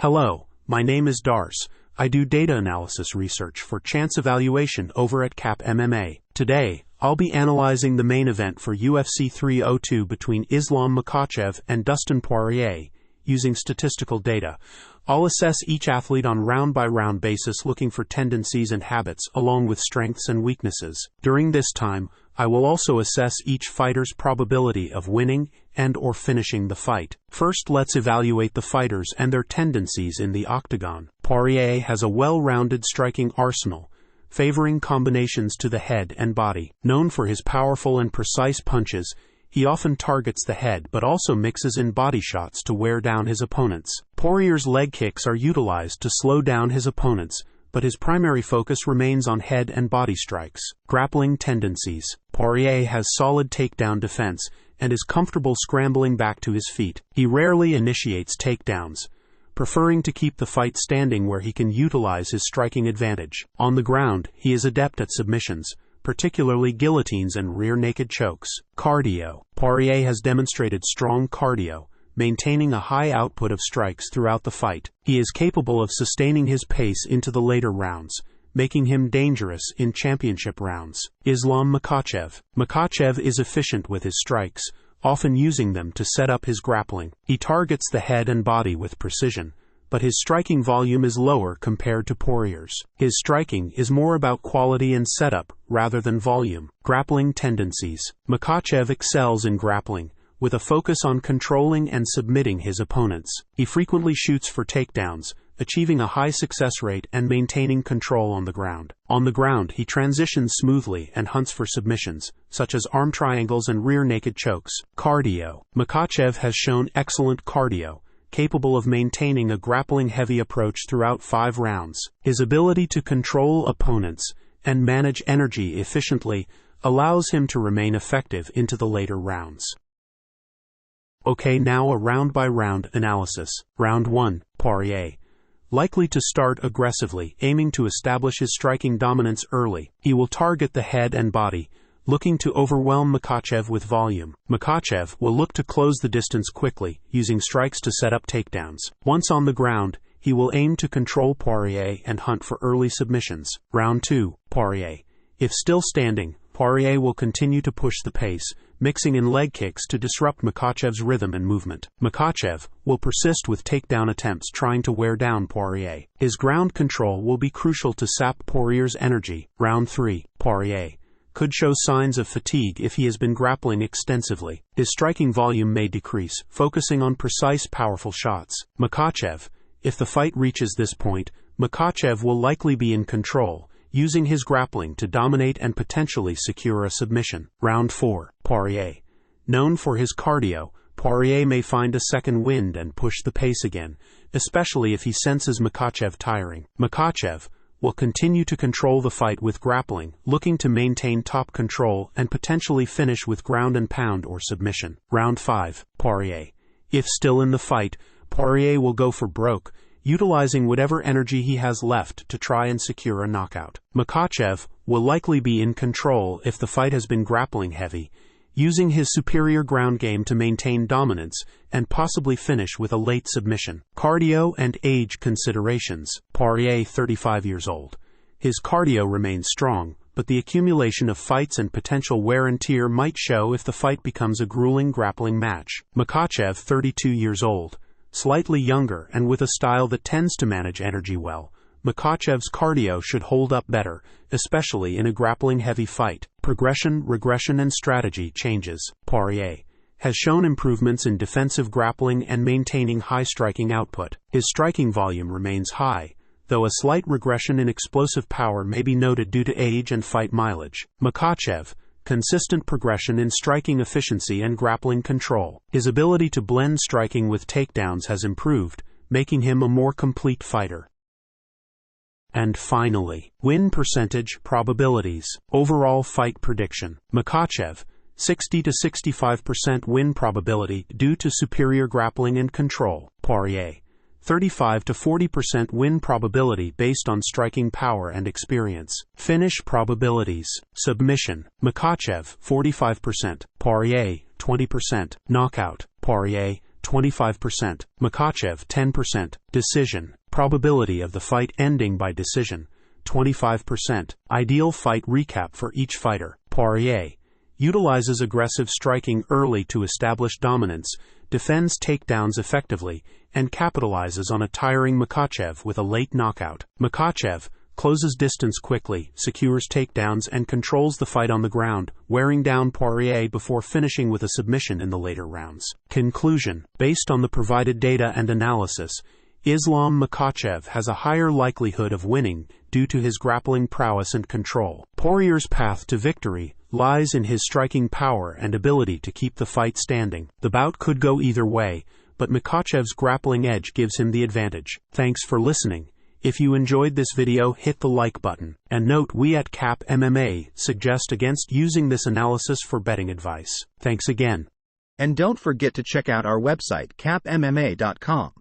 Hello, my name is DARCE. I do data analysis research for chance evaluation over at CAP MMA. Today, I'll be analyzing the main event for UFC 302 between Islam Makhachev and Dustin Poirier, using statistical data. I'll assess each athlete on round-by-round basis looking for tendencies and habits along with strengths and weaknesses. During this time, I will also assess each fighter's probability of winning and/or finishing the fight. First, let's evaluate the fighters and their tendencies in the octagon. Poirier has a well-rounded striking arsenal, favoring combinations to the head and body. Known for his powerful and precise punches, he often targets the head but also mixes in body shots to wear down his opponents. Poirier's leg kicks are utilized to slow down his opponents, but his primary focus remains on head and body strikes. Grappling tendencies. Poirier has solid takedown defense and is comfortable scrambling back to his feet. He rarely initiates takedowns, preferring to keep the fight standing where he can utilize his striking advantage. On the ground, he is adept at submissions, particularly guillotines and rear naked chokes. Cardio. Poirier has demonstrated strong cardio, maintaining a high output of strikes throughout the fight. He is capable of sustaining his pace into the later rounds, making him dangerous in championship rounds. Islam Makhachev. Makhachev is efficient with his strikes, often using them to set up his grappling. He targets the head and body with precision, but his striking volume is lower compared to Poirier's. His striking is more about quality and setup rather than volume. Grappling tendencies. Makhachev excels in grappling, with a focus on controlling and submitting his opponents. He frequently shoots for takedowns, achieving a high success rate and maintaining control on the ground. On the ground, he transitions smoothly and hunts for submissions, such as arm triangles and rear naked chokes. Cardio. Makhachev has shown excellent cardio, capable of maintaining a grappling-heavy approach throughout 5 rounds. His ability to control opponents and manage energy efficiently allows him to remain effective into the later rounds. Okay, now a round-by-round analysis. Round 1. Poirier. Likely to start aggressively, aiming to establish his striking dominance early. He will target the head and body, looking to overwhelm Makhachev with volume. Makhachev will look to close the distance quickly, using strikes to set up takedowns. Once on the ground, he will aim to control Poirier and hunt for early submissions. Round 2. Poirier. If still standing, Poirier will continue to push the pace, mixing in leg kicks to disrupt Makhachev's rhythm and movement. Makhachev will persist with takedown attempts trying to wear down Poirier. His ground control will be crucial to sap Poirier's energy. Round 3. Poirier could show signs of fatigue if he has been grappling extensively. His striking volume may decrease, focusing on precise, powerful shots. Makhachev. If the fight reaches this point, Makhachev will likely be in control, using his grappling to dominate and potentially secure a submission. Round 4. Poirier. Known for his cardio, Poirier may find a second wind and push the pace again, especially if he senses Makhachev tiring. Makhachev will continue to control the fight with grappling, looking to maintain top control and potentially finish with ground and pound or submission. Round 5. Poirier. If still in the fight, Poirier will go for broke, utilizing whatever energy he has left to try and secure a knockout. Makhachev will likely be in control if the fight has been grappling heavy, using his superior ground game to maintain dominance and possibly finish with a late submission. Cardio and age considerations. Poirier, 35 years old. His cardio remains strong, but the accumulation of fights and potential wear and tear might show if the fight becomes a grueling grappling match. Makhachev, 32 years old. Slightly younger and with a style that tends to manage energy well, Makhachev's cardio should hold up better, especially in a grappling-heavy fight. Progression, regression and strategy changes. Poirier has shown improvements in defensive grappling and maintaining high striking output. His striking volume remains high, though a slight regression in explosive power may be noted due to age and fight mileage. Makhachev. Consistent progression in striking efficiency and grappling control. His ability to blend striking with takedowns has improved, making him a more complete fighter. And finally, win percentage, probabilities. Overall fight prediction. Makhachev, 60 to 65% win probability due to superior grappling and control. Poirier, 35 to 40% win probability based on striking power and experience. Finish probabilities. Submission. Makhachev, 45%. Poirier, 20%. Knockout. Poirier, 25%, Makhachev 10%, decision, probability of the fight ending by decision, 25%, ideal fight recap for each fighter. Poirier utilizes aggressive striking early to establish dominance, defends takedowns effectively, and capitalizes on a tiring Makhachev with a late knockout. Makhachev closes distance quickly, secures takedowns, and controls the fight on the ground, wearing down Poirier before finishing with a submission in the later rounds. Conclusion: based on the provided data and analysis, Islam Makhachev has a higher likelihood of winning due to his grappling prowess and control. Poirier's path to victory lies in his striking power and ability to keep the fight standing. The bout could go either way, but Makhachev's grappling edge gives him the advantage. Thanks for listening. If you enjoyed this video, hit the like button. And note, we at Cap MMA suggest against using this analysis for betting advice. Thanks again. And don't forget to check out our website capmma.com.